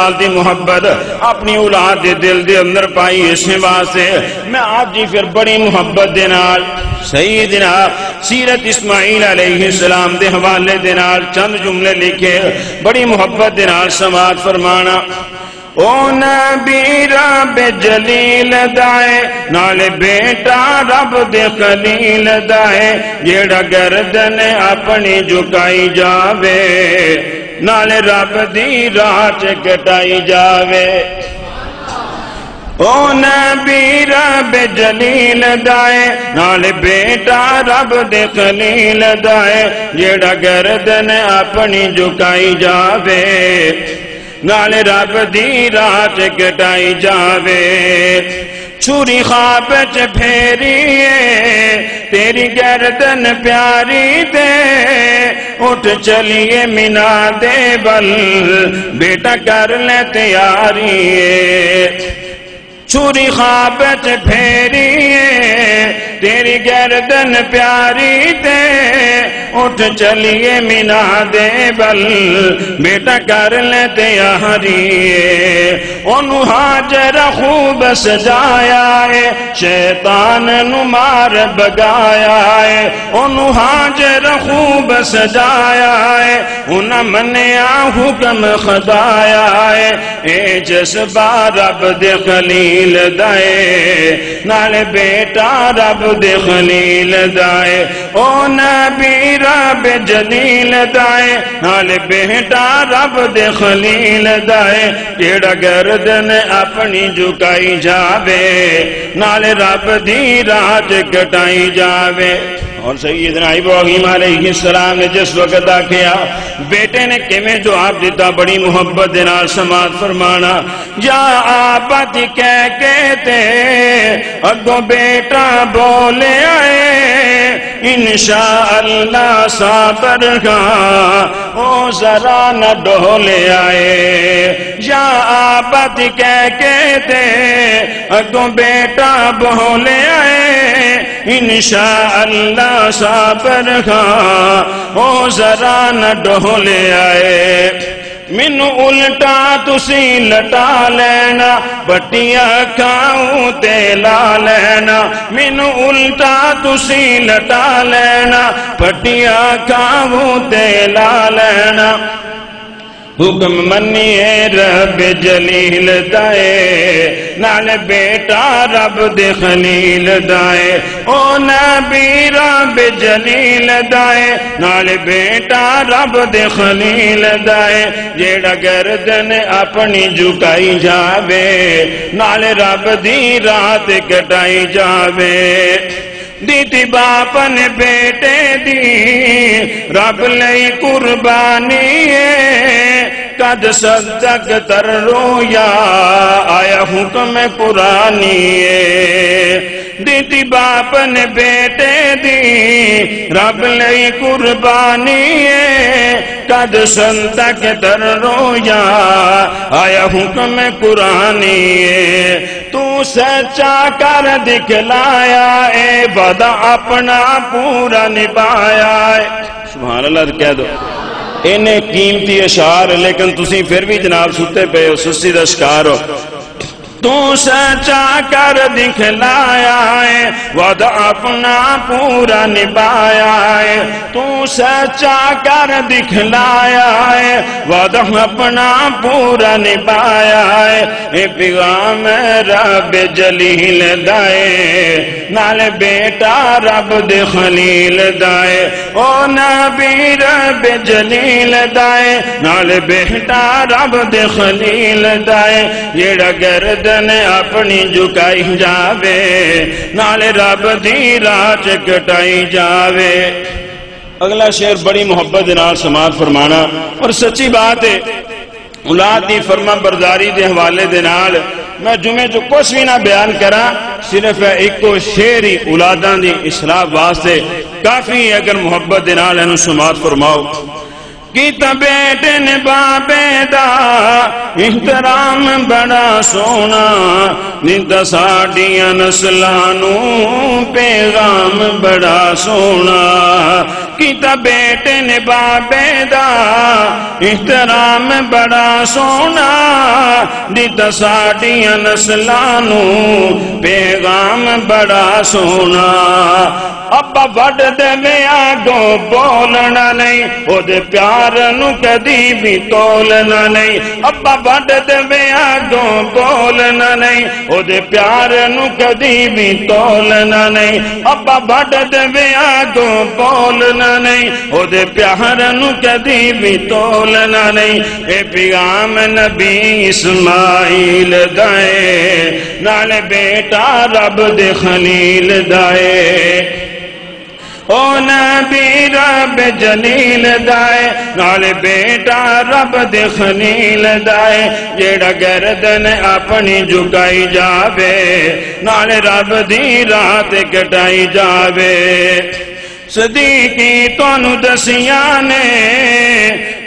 اولاد دی محبت اپنی اولاد دے دل دے اندر پائی اس واسطے میں آپ جی پھر بڑی محبت دے نال سیدنا سیرت اسماعیل علیہ السلام دے حوالے دے نال چند جملے لکھے بڑی محبت دے نال سماعت فرمانا او نبی رب جلیل دائے نال بیٹا رب دے خلیل دائے جیڑا گردن اپنی جھکائی جاوے نال رب دی راہ کٹائی جاوے او نبی رب جلیل دائے نال بیٹا رب دے خلیل دائے جیڑا گردن اپنی جھکائی جاوے نال رب دی راہ کٹائی جاوے چھری خواب چ پھیریے تیری گردن پیاری دے اٹھ چلیے مینا دے بل بیٹا کر لے تیاری چھری خواب چ پھیریے تیری گردن پیاری دے اٹھ چلیے مینا دے بل بیٹا کر لے تیاری انہوں حاجر خوب سجایا ہے شیطان نو مار بگایا ہے انہوں حاجر خوب سجایا ہے انہاں منیا حکم خدایا ہے اے جذبہ رب دے خلیل دائے نال بیٹا رب دے خلیل دائے او نبی رب جلیل دائے نال بیٹا رب دے خلیل دائے جیڑا گردن اپنی جھکائی جاوے نال رب دی راہ کٹائی جاوے اور سیدنا ابراہیم علیہ السلام نے جس وقت آکھیا بیٹے نے کیویں جواب دیتا بڑی محبت دے نال سماعت فرمانا یا آبت کہہ کہتے اگوں بیٹا بولے آئے انشاءاللہ صابر گاں او ذرا نہ ڈولے آئے یا آبت کہہ کہتے اگوں بیٹا بولے آئے انشاءاللہ صابر گاں او ذرا نہ ڈولے آئے مینوں الٹا تسی لٹا لینا بٹیاں کھاؤں تے لا لینا مینوں الٹا تسی لٹا لینا بٹیاں کھاؤں تے لا لینا حکم منیے رب جلیل دائے نال بیٹا رب دے خلیل دائے او نبی رب جلیل دائے نال بیٹا رب دے خلیل دائے جیڑا گردن اپنی جھکائی جاوے نال رب دی راہ کٹائی جاوے دیتی باپ نے بیٹے دی رب لئی قربانی قد صدق تر رویا آیا حکم قرآنی دیتی باپ نے بیٹے دی رب لئی قربانی قد صدق تر رویا آیا حکم قرآنی تو سچا کر دکھلایا اے وعدہ اپنا پورا نبھایا ہے سبحان اللہ کہہ دو انہیں قیمتی اشعار لیکن تسی پھر بھی جناب ستے پہ ہو سستی دا شکار ہو تو سچا کر دکھلایا ہے وعدہ اپنا پورا نبھایا ہے تو سچا کر دکھلایا ہے وعدہ اپنا پورا نبھایا ہے اے پیغام رب جلیل دائے نال بیٹا رب دے خلیل دائے او نبی رب جلیل دائے نال بیٹا رب دے خلیل دائے جیڑا گردن اپنی جھکائی جاوے نال رب دی راہ کٹائی جاوے اگلا شعر بڑی محبت نال سماعت فرمانا اور سچی بات ہے اولاد دی فرما برداری دے حوالے دے نال میں جمعے جو کچھ بھی نہ بیان کرا صرف ایک کو شعر ہی اولاداں دی اصلاح واسطے کافی اگر محبت دے نال انہوں سماعت فرماؤ کیتا بیٹے نے بابے دا احترام بڑا سونا نیتا ساڑیاں نسلانوں پیغام بڑا سونا کیتا بیٹے نے بابے دا احترام بڑا سونا دیتا ساڈیاں نسلاں نوں پیغام بڑا سونا ابا وڈ دے آگوں بولنا نہیں او دے پیار نو کدی بھی تولنا نہیں ابا وڈ دے آگوں بولنا نہیں او دے پیار نو کدی بھی تولنا نہیں ابا وڈ دے آگوں بولنا نہیں او دے پیار نو کدی بھی تولنا نہیں اے پیغام نبی اسماعیل دائے نال بیٹا رب دے خلیل دائے او نبی رب جلیل دائے نال بیٹا رب دے خلیل دائے جیڑا گردن اپنی جھکائی جاوے نال رب دی رات کٹائی جاوے صدیقی تانو دسیاں نے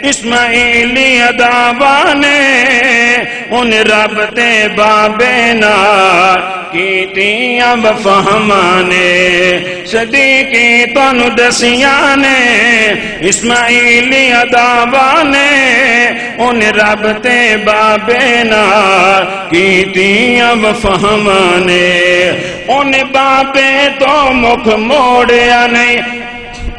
اسماعیلی اداواں نے ان رب تے بابے نال کیتیاں وفہماں نے صدیقی تانو دسیاں نے اسماعیلی اداواں نے ان رب تے بابے نال کیتیاں وفہماں نے ان بابے تو مکھ موڑیا نہیں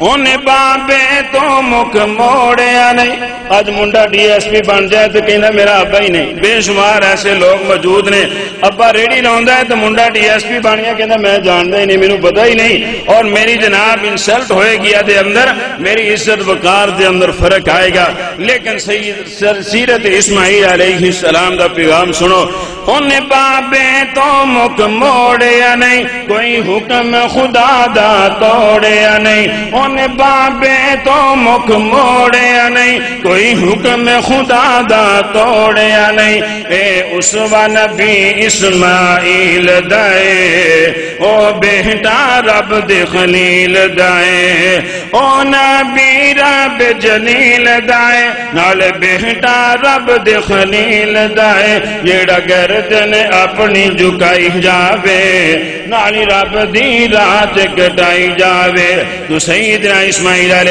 ان بابے تو مکھ موڑیا نہیں اج منڈا ڈی ایس پی بن جائے تو کہنا میرا ابا ہی نہیں بے شمار ایسے لوگ موجود نے ابا ریڑی لاؤندا ہے تو منڈا ڈی ایس پی بن گیا کہنا میں جاندا ہی نہیں مینوں پتہ ہی نہیں اور میری جناب انسلٹ ہوئے گیا دے اندر میری عزت وقار دے اندر فرق آئے گا لیکن سیرت اسماعیل علیہ السلام دا پیغام سنو ان بابے تو مکھ موڑیا نہیں کوئی حکم خدا دا توڑیا نہیں ان بابے تو مکھ موڑیا نہیں کوئی حکم خدا دا توڑیا نہیں اے اسوہ نبی اسماعیل دائے او بیٹا رب دے خلیل دائے او نبی رب جلیل دائے نال بیٹا رب دے خلیل دائے جیڑا گردن اپنی جھکائی جاوے نالی رب دی رات کٹائی جاوے تو سیدنا اسماعیل علیہ